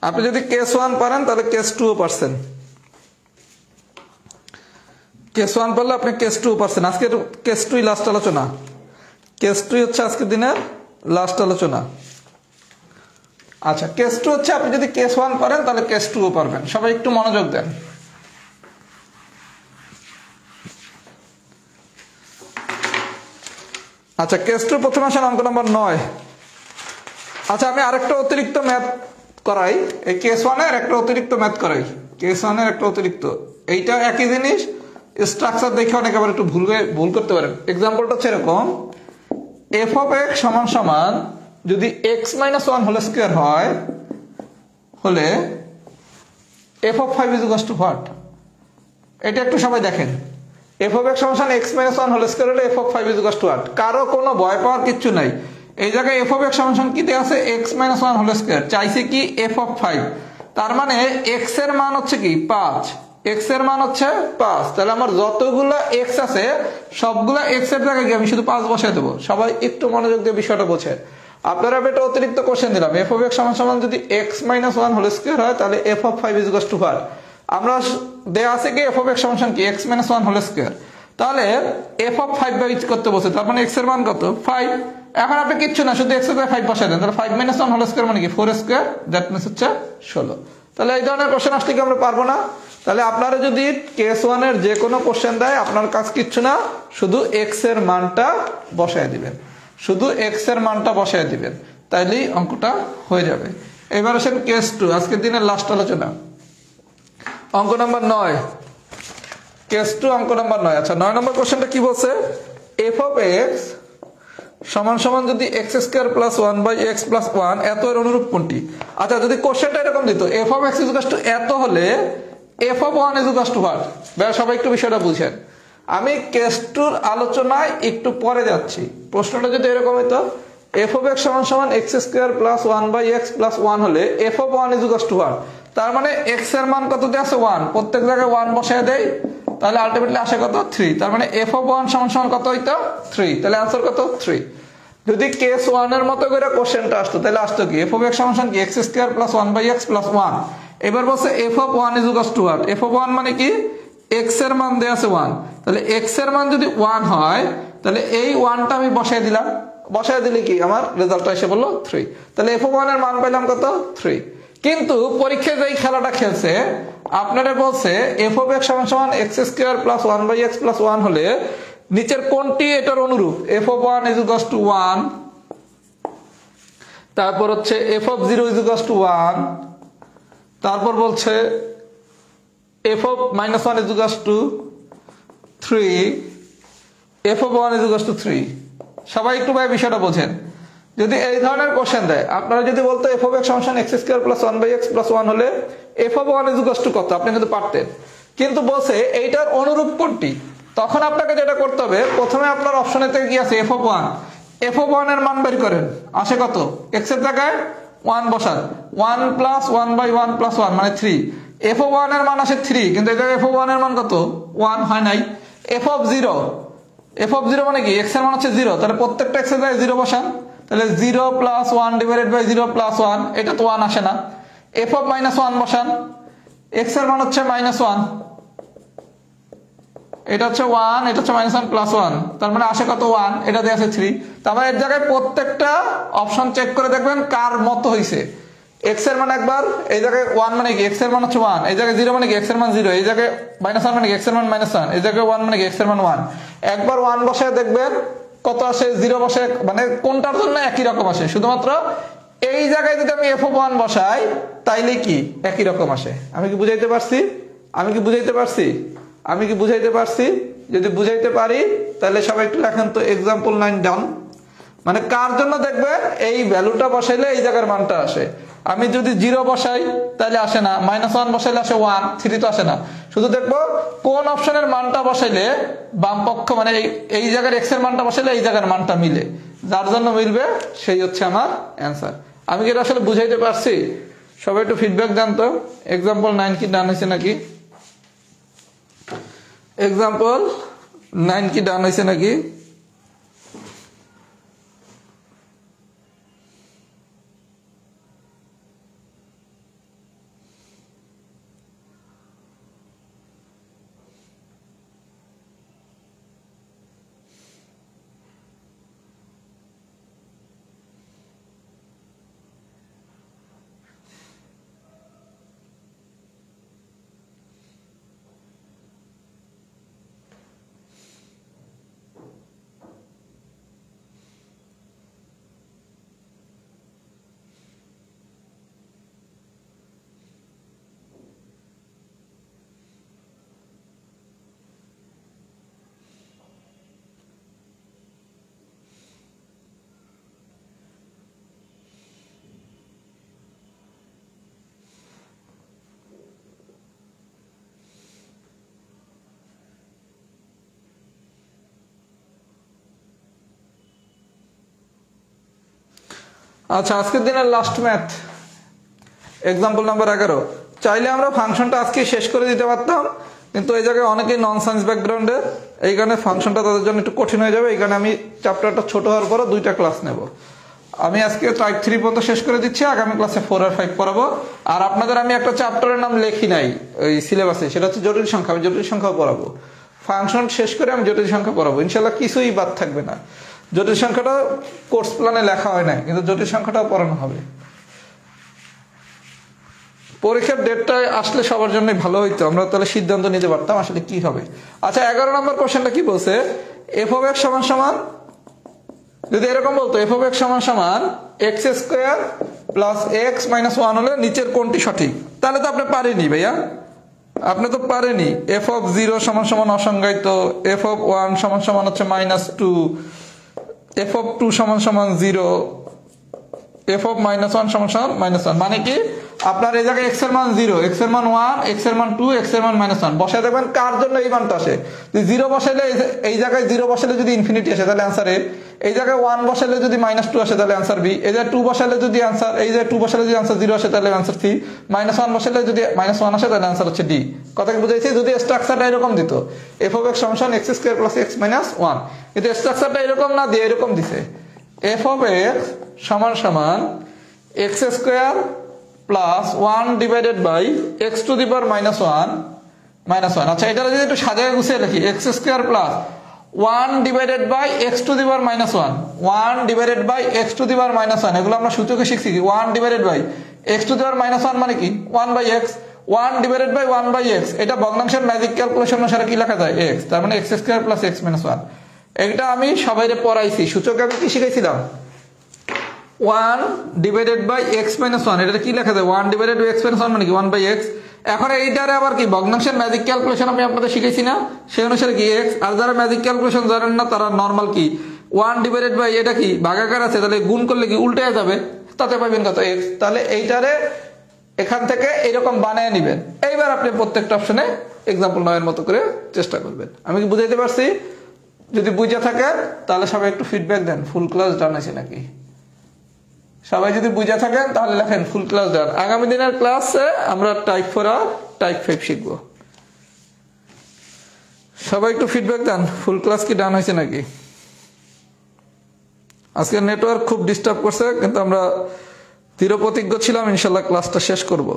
আপনি যদি কেস 1 পারেন তাহলে কেস 2 ও পারছেন। কেস 1 পারলে আপনি কেস 2 পারছেন। আজকের কেস 2 লাস্ট আলোচনা। কেস 2 হচ্ছে আজকের দিনের লাস্ট আলোচনা। আচ্ছা, কেস 2 হচ্ছে আপনি যদি কেস 1 পারেন তাহলে কেস 2 ও পারবেন। সবাই একটু মনোযোগ দেন। আচ্ছা, কেস 2 প্রথমে আসেন অঙ্ক নম্বর 9। আচ্ছা, আমি আরেকটা অতিরিক্ত ম্যাথ করাই। এই কেস 1 এর একটা অতিরিক্ত ম্যাথ করাই। কেস 1 এর একটা অতিরিক্ত, এইটা একই জিনিস, স্ট্রাকচার দেখে অনেকে আবার একটু ভুল করতে পারেন। এক্সাম্পলটা হচ্ছে এরকম, এফ অফ এক্স সমান সমান যদি এক্স মাইনাস 1 হোল স্কয়ার হয় হলে f of 5 is equal to what? এটা একটু সবাই দেখেন। এফ অফ এক্স সমান এক্স মাইনাস 1 হোল স্কয়ার হলে f of 5 is equal to what? কারো কোনো ভয় পাওয়ার কিচ্ছু নাই। এই জায়গায় এফ অফ এক্স সমান কি দেয়া আছে? এক্স মাইনাস 1 হোল স্কয়ার, চাইছে কি এফ অফ 5। তার মানে এক্স এর মান হচ্ছে কি 5, এক্স এর মান হচ্ছে 5। তাহলে আমার যতগুলো এক্স আছে সবগুলো এক্স এর জায়গায় আমি শুধু 5 বসাই দেবো। সবাই একটু মনোযোগ দিয়ে বিষয়টা বোঝে। আপনারা একটা অতিরিক্ত কোশ্চেন দিলাম, এফ অফ এক্স সমান সমান যদি এক্স মাইনাস 1 হোল স্কয়ার হয় তাহলে F of 5 is equal to what? আমরা দেয়া আছে কি এফ অফ এক্স সমান কি এক্স মাইনাস 1 হোল স্কয়ার। তাহলে এফ অফ 5 বাই করতে বসে, তার মানে এক্স এর মান কত? 5। এখন আপনি কিচ্ছু না, শুধু এক্স এর জায়গায় 5 বসাই দেন। তাহলে 5 মাইনাস 1 হোল স্কয়ার মানে কি 4 স্কয়ার, দ্যাট মিন্স হচ্ছে 16। তাহলে এই ধরনের কোশ্চেন আসলে কি আমরা পারবো না? তাহলে আপনারা যদি কেস 1 এর যে কোনো কোশ্চেন দেয়, আপনার কাজ কিচ্ছু না, শুধু এক্স এর মানটা বসায় দিবেন, শুধু এক্স এর মানটা বসায় দিবেন, তাইলেই অঙ্কটা হয়ে যাবে। এবার আসেন কেস 2, আজকের দিনের লাস্ট আলোচনা, অঙ্ক নাম্বার 9। কেস 2 অঙ্ক নাম্বার 9। আচ্ছা, 9 নম্বর কোশ্চেনটা কি বলছে? এফ অফ এক্স সমান সমান যদি x square plus 1 by x plus 1 এত এর অনুরূপ কোনটি? আচ্ছা, যদি কোশ্চেনটা এরকম দিত F of x is equal two এত হলে f of 1 is equal to what? সবাই একটু বিষয়টা বুঝেন। আমি কেস 2 আলোচনায় একটু পরে যাচ্ছি। প্রশ্নটা যদি এরকম হতো এফ অফ এক্স সমান সমান x square plus 1 by x plus 1 হলে f of 1 is equal to what? তার মানে এক্স এর মান কত দেয়া আছে? 1। প্রত্যেক জায়গায় 1 বসায় দেই, তাহলে আলটিমেটলি আসে কত? 3। তার মানে এফ অফ 1 সমান সমান কত হইতো? 3। তাহলে आंसर কত? 3। যদি কেস 1 এর মতো করে কোশ্চেনটা আসতো তাহলে আসতো কি এফ অফ এক্স সমান সমান কি x square plus 1 by x plus 1। এবার বলছে f of 1 is equal to what? F of 1 মানে কি এক্স এর মান দেয়া আছে 1। তাহলে এক্স এর মান যদি 1 হয় তাহলে এই 1টা আমি বসায় দিলাম, বসায় দিলে কি আমার রেজাল্টটা এসে বললো 3। তাহলে এফ অফ 1 এর মান পেলাম কত? 3। কিন্তু পরীক্ষায় যেই খেলাটা খেলছে আপনারা বলছে এফ অফ এক্স সমান সমান x square plus 1 by x plus 1 হলে নিচের কোনটি এটার অনুরূপ? F of 1 is equal to 1, তারপর হচ্ছে f of 0 is equal to 1, তারপর বলছে f of minus 1 is equal to 3, f of 1 is equal to 3। সবাই একটু ভাই বিষয়টা বোঝেন। যদি এই ধরনের কোশ্চেন দেয়, আপনারা যদি বলতো এফ অফ এক্স সমান x square plus 1 by x plus 1 হলে f of 1 is equal to কত, আপনি কিন্তু পারতেন। কিন্তু বলছে এইটার অনুরূপ কোনটি, তখন আপনাকে যেটা করতে হবে প্রথমে আপনার অপশনে থেকে কি আছে এফ অফ 1, এফ অফ 1 এর মান বের করেন। আসে কত? এক্স এর জায়গায় 1 বসান, 1 প্লাস 1 বাই 1 প্লাস 1 মানে 3। এফ অফ 1 এর মান আসে 3, কিন্তু এই জায়গায় এফ অফ 1 এর মান কত? 1 হয় নাই। এফ অফ 0, এফ অফ 0 মানে কি এক্স এর মান হচ্ছে 0, তাহলে প্রত্যেকটা এক্স এর জায়গায় 0 বসান। তাহলে 0 প্লাস 1 ডিভাইডেড বাই 0 প্লাস 1, এটা তো 1 আসে না। এফ অফ মাইনাস 1 বসান, এক্স এর মান হচ্ছে মাইনাস 1, এটা হচ্ছে 1, এটা হচ্ছে মাইনাস 1 প্লাস 1, তার মানে আসে কত? 1, এটা দিয়ে আছে 3। তারপর এর জায়গায় প্রত্যেকটা অপশন চেক করে দেখবেন কার মতো হইছে। এক্স এর মান একবার, এই জায়গায় 1 মানে কি এক্স এর মান হচ্ছে 1, এই জায়গায় 0 মানে কি এক্স এর মান 0, এই জায়গায় মাইনাস 1 মানে কি এক্স এর মান মাইনাস 1, এই জায়গায় 1 মানে কি এক্স এর মান 1। একবার 1 বসায় দেখবেন কত আসে, 0 বসে, মানে কোনটার জন্য একই রকম আসে, শুধুমাত্র এই জায়গায় যদি আমি এফ অফ 1 বসাই তাইলে কি একই রকম আসে। আমি কি বুঝাইতে পারছি? আমি কি বুঝাইতে পারছি? আমি কি বুঝাইতে পারছি? যদি বুঝাইতে পারি তাহলে সবাই একটু লেখেন তো এক্সাম্পল 9 ডান। মানে কার জন্য দেখবেন এই ভ্যালুটা বসাইলে এই জায়গার মানটা আসে। আমি যদি 0 বসাই তাহলে আসে না, মাইনাস 1 বসাইলে আসে 1, 3 তো আসে না। শুধু দেখবো কোন অপশনের মানটা বসাইলে বাম পক্ষ মানে এই জায়গার এক্স এর মানটা বসাইলে এই জায়গার মানটা মিলে, যার জন্য মিলবে সেই হচ্ছে আমার অ্যান্সার। আমি কি এটা আসলে বুঝাইতে পারছি? সবাই একটু ফিডব্যাক দেন তো। এক্সাম্পল 9 কি ডান হয়েছে নাকি? এক্সাম্পল 9 কি ডান হয়েছে নাকি? আচ্ছা, আজকের দিনের লাস্ট ম্যাথ এক্সাম্পল নাম্বার 11। চাইলে আমরা ফাংশনটা আজকে শেষ করে দিতে পারতাম, কিন্তু এই জায়গায় অনেকেই নন সায়েন্স ব্যাকগ্রাউন্ডের, এইখানে ফাংশনটা তাদের জন্য একটু কঠিন হয়ে যাবে। এইখানে আমি চ্যাপ্টারটা ছোট হওয়ার পরে 2টা ক্লাস নেব। আমি আজকে টাইপ 3 পর্যন্ত শেষ করে দিচ্ছি, আগামী ক্লাসে 4 আর 5 পড়াবো। আর আপনাদের আমি একটা চ্যাপ্টারের নাম লেখি নাই ওই সিলেবাসে, সেটা হচ্ছে জটিল সংখ্যা। আমি জটিল সংখ্যাও পড়াবো। ফাংশন শেষ করে আমি জটিল সংখ্যা পড়াবো, ইনশাল্লাহ কিছুই বাদ থাকবে না। জটিল সংখ্যাটা কোর্স প্ল্যানে লেখা হয় না, কিন্তু জটিল সংখ্যাটাও পড়ানো হবে। পরীক্ষার ডেটটা আসলে সবার জন্য ভালো হইতো, আমরা তাহলে সিদ্ধান্ত নিতে পারতাম আসলে কি হবে। আচ্ছা, 11 নম্বর কোশ্চেনটা কি বলছে? এফ অফ এক্স সমান সমান, যদি এরকম বলতো এফ অফ এক্স সমান সমান x square plus x minus 1 হলে নিচের কোনটি সঠিক? তাহলে তো আপনি পারেনি ভাইয়া, আপনি তো পারেনি। এফ অফ 0 সমান সমান অসংজ্ঞায়িত, এফ অফ 1 সমান সমান হচ্ছে -2, এফ অফ 2 সমান সমান 0, এফ অফ -1 সমান সমান -1। মানে কি আপনার এই জায়গায় এক্স এর মান 0, এক্স এর মান 1, এক্স এর মান 2, এক্স এর মান -1 বসায় দেখবেন কার জন্য এই মানটা আসে। 0 বসাইলে এই জায়গায় 0 বসাইলে যদি ইনফিনিটি আসে তাহলে অ্যান্সার এ, এই জায়গায় 1 বসাইলে যদি -2 আসে তাহলে অ্যান্সার বি, এই জায়গায় 2 বসাইলে যদি অ্যান্সার, এই জায়গায় 2 বসাইলে যদি অ্যান্সার 0 আসে তাহলে অ্যান্সার সি, -1 বসাইলে যদি -1 আসে তাহলে অ্যান্সার হচ্ছে ডি। কথা কি বুঝাইছি? যদি স্ট্রাকচারটা এরকম দিত এফ অফ এক্স সমান x square plus x minus 1, কিন্তু স্ট্রাকচারটা এরকম না দিয়ে এরকম দিছে এফ অফ এক্স সমান সমান x square plus 1 divided by x to the power -1। আচ্ছা, এটা যদি একটু সাজায় গুছিয়ে লিখি, x square plus 1 divided by x to the power -1, 1 divided by x to the power -1। এগুলো আমরা সূচকে শিখছি কি, 1 divided by x to the power -1 মানে কি 1 by x, 1 divided by 1 by x. এটা ভগ্নাংশের ম্যাজিক ক্যালকুলেশন অনুসারে কি লেখা যায়? এক্স, তার মানে x square plus x minus 1। এটা আমি সবাইকে পড়াইছি, সূচকে আমি কি শিখাইছিলাম? 1 ডিভাইডেড বাই এক্স মাইনাস 1, এটা কি লেখা যায়? 1 ডিভাইডেড বাই এক্স মাইনাস 1 মানে কি 1 বাই এক্স। এখন এইটারে আবার কি ভগ্নাংশের ম্যাজিক ক্যালকুলেশন আমি আপনাদের শিখাইছি না, সেই অনুসারে কি এক্স। আর যারা ম্যাজিক ক্যালকুলেশন জানেন না তারা নরমাল কি 1 ডিভাইডেড বাই এটা কি ভাগাকার আছে, তাহলে গুণ করলে কি উল্টে যাবে, তাতে পাবেন কত এক্স। তাহলে এইটারে এখান থেকে এইরকম বানিয়ে নেবেন। এইবার আপনি প্রত্যেকটা অপশনে এক্সাম্পল 9 এর মতো করে চেষ্টা করবেন। আমি কি বুঝাইতে পারছি? যদি বুঝে থাকে তাহলে সবাই একটু ফিডব্যাক দেন, ফুল ক্লাস ডান আছে নাকি। সবাই যদি বুঝে থাকেন তাহলে লেখেন ফুল ক্লাস ডান। আগামী দিনের ক্লাসে আমরা টাইপ 4 আর টাইপ 5 শিখবো। সবাই একটু ফিডব্যাক দেন, ফুল ক্লাস কি ডান হয়েছে নাকি। আজকে নেটওয়ার্ক খুব ডিস্টার্ব করছে, কিন্তু আমরা দৃঢ় প্রতিজ্ঞ ছিলাম ইনশাল্লাহ ক্লাসটা শেষ করব।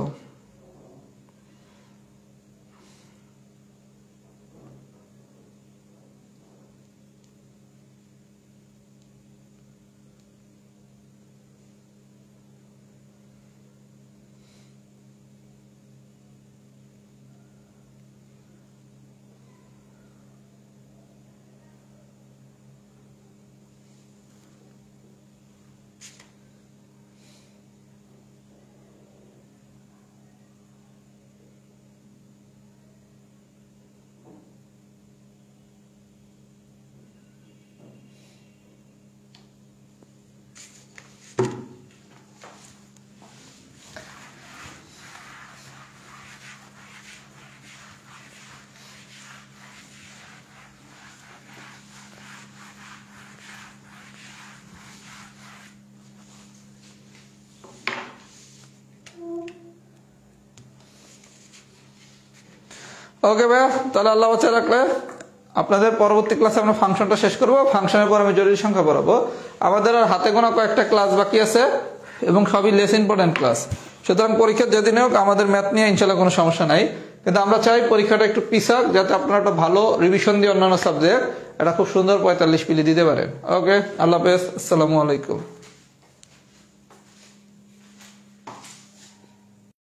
ওকে ভাইয়া, তাহলে আল্লাহ বাঁচিয়ে রাখলে আপনাদের পরবর্তী ক্লাসে আমরা ফাংশনটা শেষ করব। ফাংশনের পর আমি জটিল সংখ্যা পড়াবো। আমাদের আর হাতে গোনা কয়েকটা ক্লাস বাকি আছে এবং সবই লেস ইম্পর্টেন্ট ক্লাস। সুতরাং পরীক্ষার যেদিনে হোক আমাদের ম্যাথ নিয়ে ইনশাল্লাহ কোনো সমস্যা নাই, কিন্তু আমরা চাই পরীক্ষাটা একটু পিছাক, যাতে আপনারা একটা ভালো রিভিশন দিয়ে অন্যান্য সাবজেক্ট এটা খুব সুন্দর 45 পিলি দিতে পারেন। ওকে, আল্লাহ হাফেজ, আসসালামু আলাইকুম।